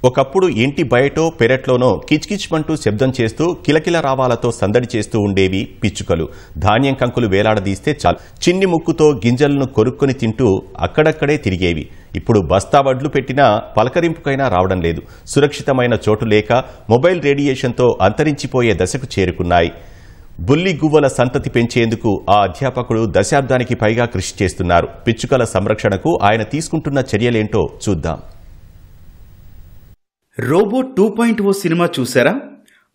ఒకప్పుడు ఇంటి బయటో పెరట్లోనో కిచ్కిచ్మంటూ శబ్దం చేస్తూ కిలకిల రావాలతో సందడి చేస్తూ ఉండేవి పిచ్చుకలు. ధాన్యం కంకులు వేలాడదీస్తే చాలు చిన్ని ముక్కుతో గింజలను కొరుక్కొని తింటూ అక్కడక్కడే తిరిగేవి. ఇప్పుడు బస్తా వడ్లు పెట్టినా పలకరింపుకైనా రావడం లేదు. సురక్షితమైన చోటు లేక మొబైల్ రేడియేషన్తో అంతరించిపోయే దశకు చేరుకున్నాయి. బుల్లి గువ్వల సంతతి పెంచేందుకు ఆ అధ్యాపకుడు దశాబ్దానికి పైగా కృషి చేస్తున్నారు. పిచ్చుకల సంరక్షణకు ఆయన తీసుకుంటున్న చర్యలేంటో చూద్దాం. రోబో 2.0 సినిమా చూశారా?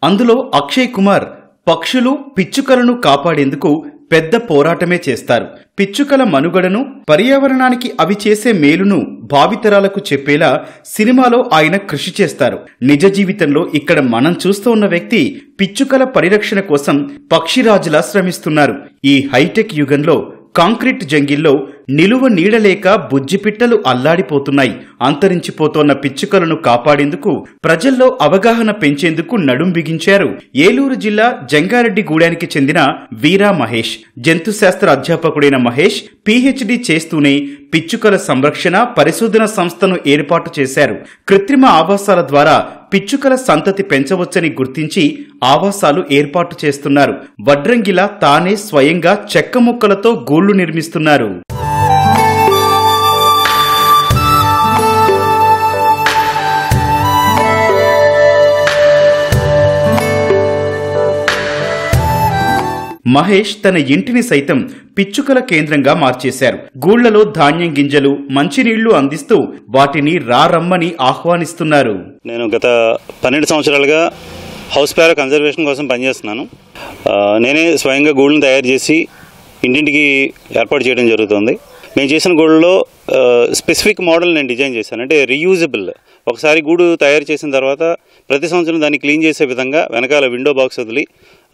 అందులో అక్షయ్ కుమార్ పక్షులు పిచ్చుకలను కాపాడేందుకు పెద్ద పోరాటమే చేస్తారు. పిచ్చుకల మనుగడను, పర్యావరణానికి అవి చేసే మేలును భావితరాలకు చెప్పేలా సినిమాలో ఆయన కృషి చేస్తారు. నిజ జీవితంలో ఇక్కడ మనం చూస్తూ ఉన్న వ్యక్తి పిచ్చుకల పరిరక్షణ కోసం పక్షిరాజులా శ్రమిస్తున్నారు. ఈ హైటెక్ యుగంలో కాంక్రీట్ జంగిల్లో నిలువ నీడలేక బుజ్జిపిట్టలు అల్లాడిపోతున్నాయి. అంతరించిపోతోన్న పిచ్చుకలను కాపాడేందుకు ప్రజల్లో అవగాహన పెంచేందుకు నడుం బిగించారు ఏలూరు జిల్లా జంగారెడ్డిగూడెనికి చెందిన వీరా మహేష్. జంతు శాస్త్ర అధ్యాపకుడైన మహేష్ పీహెచ్డీ చేస్తూనే పిచ్చుకల సంరక్షణ పరిశోధన సంస్థను ఏర్పాటు చేశారు. కృత్రిమ ఆవాసాల ద్వారా పిచ్చుకల సంతతి పెంచవచ్చని గుర్తించి ఆవాసాలు ఏర్పాటు చేస్తున్నారు. వడ్రంగిలా తానే స్వయంగా చెక్క ముక్కలతో గూళ్లు నిర్మిస్తున్నారు. మహేష్ తన ఇంటిని సైతం పిచ్చుకల కేంద్రంగా మార్చేశారు. గూళ్లలో ధాన్యం గింజలు, మంచినీళ్లు అందిస్తూ వాటిని రారమ్మని ఆహ్వానిస్తున్నారు. నేను గత 12 సంవత్సరాలుగా హౌస్ ప్యారో కన్జర్వేషన్ కోసం పనిచేస్తున్నాను. నేనే స్వయంగా గూళ్ళను తయారు చేసి ఇంటింటికి ఏర్పాటు చేయడం జరుగుతుంది. మేము చేసిన గూళ్ళలో స్పెసిఫిక్ మోడల్ నేను డిజైన్ చేశాను. అంటే రీయూజబుల్. ఒకసారి గూడు తయారు చేసిన తర్వాత ప్రతి సంవత్సరం దాన్ని క్లీన్ చేసే విధంగా వెనకాల విండో బాక్స్ వదిలి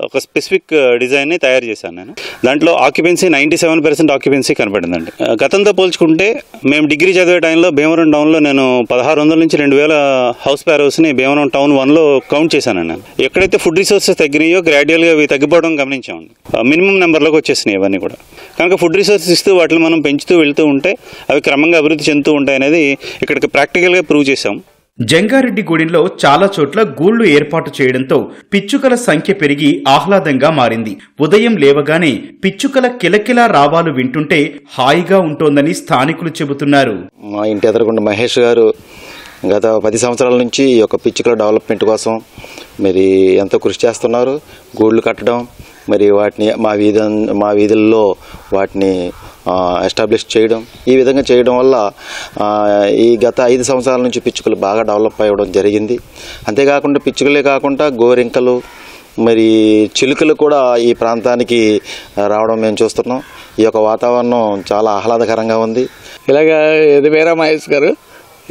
ఒక స్పెసిఫిక్ డిజైన్ని తయారు చేశాను నేను. దాంట్లో ఆక్యుపెన్సీ 97% ఆక్యుపెన్సీ కనపడిందండి. గతంతో పోల్చుకుంటే మేము డిగ్రీ చదివే టైంలో భీమవరం టౌన్లో నేను 1600 నుంచి 2000 హౌస్ ప్యారోస్ని భీమవరం టౌన్ 1లో కౌంట్ చేశాను నేను. ఎక్కడైతే ఫుడ్ రిసోర్సెస్ తగ్గినాయో గ్రాడ్యువల్గా అవి తగ్గిపోవడం గమనించామండి. మినిమం నెంబర్లోకి వచ్చేసినాయి ఇవన్నీ కూడా. కనుక ఫుడ్ రిసోర్సెస్ ఇస్తూ వాటిని మనం పెంచుతూ వెళ్తూ ఉంటే అవి క్రమంగా అభివృద్ధి చెందుతూ ఉంటాయి అనేది ఇక్కడికి ప్రాక్టికల్గా ప్రూవ్ చేశాం. జంగారెడ్డిగూడెంలో చాలా చోట్ల గూళ్లు ఏర్పాటు చేయడంతో పిచ్చుకల సంఖ్య పెరిగి ఆహ్లాదంగా మారింది. ఉదయం లేవగానే పిచ్చుకల కిలకిలా రావాలు వింటుంటే హాయిగా ఉంటోందని స్థానికులు చెబుతున్నారు. మా ఇంటి ఎదురుగుండా మహేష్ గారు గత 10 సంవత్సరాల నుంచి ఈ యొక్క పిచ్చుకల డెవలప్మెంట్ కోసం మరి ఎంతో కృషి చేస్తున్నారు. గూళ్ళు కట్టడం, మరి వాటిని మా వీధుల్లో వాటిని ఎస్టాబ్లిష్ చేయడం, ఈ విధంగా చేయడం వల్ల ఈ గత 5 సంవత్సరాల నుంచి పిచ్చుకలు బాగా డెవలప్ అవ్వడం జరిగింది. అంతేకాకుండా పిచ్చుకలే కాకుండా గోరింకలు, మరి చిలుకలు కూడా ఈ ప్రాంతానికి రావడం మేము చూస్తున్నాం. ఈ యొక్క వాతావరణం చాలా ఆహ్లాదకరంగా ఉంది. ఇలాగ వీరా మహేష్ గారు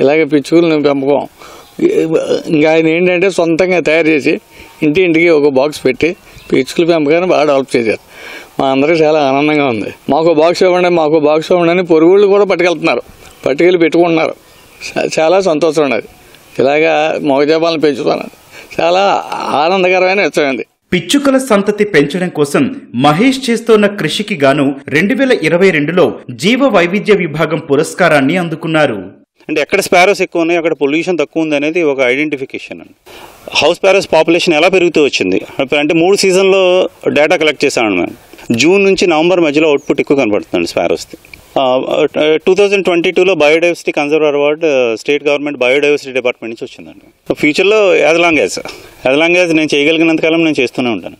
ఇలాగ పిచ్చుకలను పెంపకం ఇంకా ఆయన ఏంటంటే సొంతంగా తయారు చేసి ఇంటికి ఒక బాక్స్ పెట్టి పిచ్చుకల పెంపకాన్ని బాగా డెవలప్ చేశారు. మా అందరికీ చాలా ఆనందంగా ఉంది. మాకు బాక్స్ ఇవ్వండి అని పొరుగుళ్ళు కూడా పట్టుకెళ్ళి పెట్టుకుంటున్నారు. చాలా సంతోషం ఉన్నది. ఇలాగా మగజాపాలను పెంచుతున్నారు. చాలా ఆనందకరమైన విషయం. పిచ్చుకల సంతతి పెంచడం కోసం మహేష్ చేస్తోన్న కృషికి గాను 2022లో జీవ వైవిధ్య విభాగం పురస్కారాన్ని అందుకున్నారు. అంటే ఎక్కడ స్పారోస్ ఎక్కువ ఉన్నాయి, అక్కడ పొల్యూషన్ తక్కువ ఉంది అనేది ఒక ఐడెంటిఫికేషన్ అండి. హౌస్ స్పారోస్ పాపులేషన్ ఎలా పెరుగుతూ వచ్చింది అంటే 3 సీజన్లో డేటా కలెక్ట్ చేశాను మేము. జూన్ నుంచి నవంబర్ మధ్యలో అవుట్పుట్ ఎక్కువ కనబడుతుంది స్పారోస్ది. 2022లో biodiversity conserver award state government biodiversity department నుంచి వచ్చిందండి. ఫ్యూచర్లో యాజ్ లాంగ్ యాజ్ నేను చేయగలిగినంతకాలం నేను చేస్తూనే ఉంటాను.